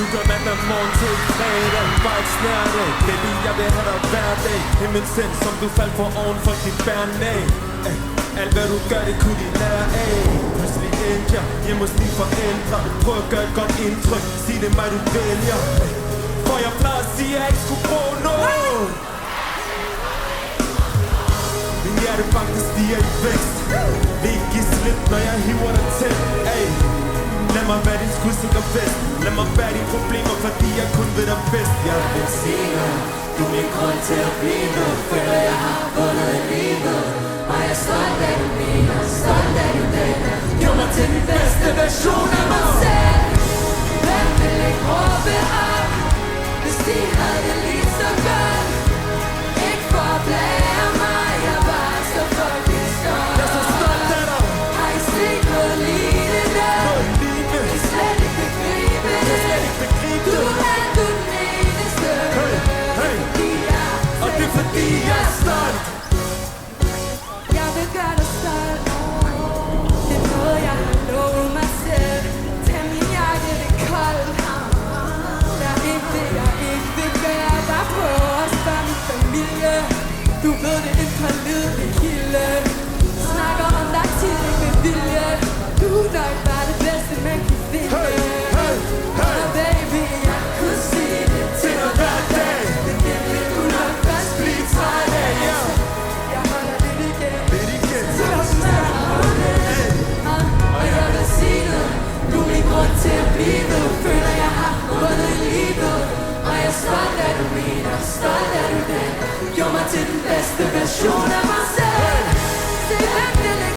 Du gør mandag morgen til fredag, bare et snærdag. Baby, jeg vil have dig hver dag. Himmel selv, som du faldt for oven for dit bærnag. Alt hvad du gør, det kunne de lære af. Pludselig endte jeg hjemme hos dine forældre. Prøv at gøre et godt indtryk, sig det mig du vælger. For jeg plejer at sige, at jeg ikke skulle bruge noget. Min hjertebank stiger i vækst. Vil ikke give slip, når jeg hiver dig til. Ay. Lad mig være din skudsikker vest. Lad mig være dine problemer, fordi jeg kun ved dig bedst. Jeg vil sige dig, du er min grund til at blive. Føler jeg har vundet i livet. Og jeg er stolt af du mener, stolt af du vender. Gjorde mig til den bedste version af mig selv. Hvem vil ikke råbe op, hvis de havde det lige så godt? Ikke for at blære mig, jeg bare så fucking stolt. Jeg er så stolt af dig. Har I set noget lignende? Jeg slet ikke begribe det. Du er den eneste. Og det er fordi jeg er stolt. Jeg vil gøre dig stolt. Det er noget jeg har lovet mig selv. Tag min jakke, det er koldt. Der er ikke det jeg ikke vil være. Der på os for min familie. Du ved det er en pålidelig kilde. Snakker om dig til det med vilje. Du er nok bare det bedste man kan finde. Og baby, jeg kunne sige det til dig hver dag. Men det vil du nok først blive træt af. Jeg holder lidt igen. Så snakker om det. Og jeg vil sige det. Du er min grund til at blive. Føler jeg har vundet i livet. Og jeg er stolt af du mener, stolt af du den. Gjorde mig til den bedste version af mig.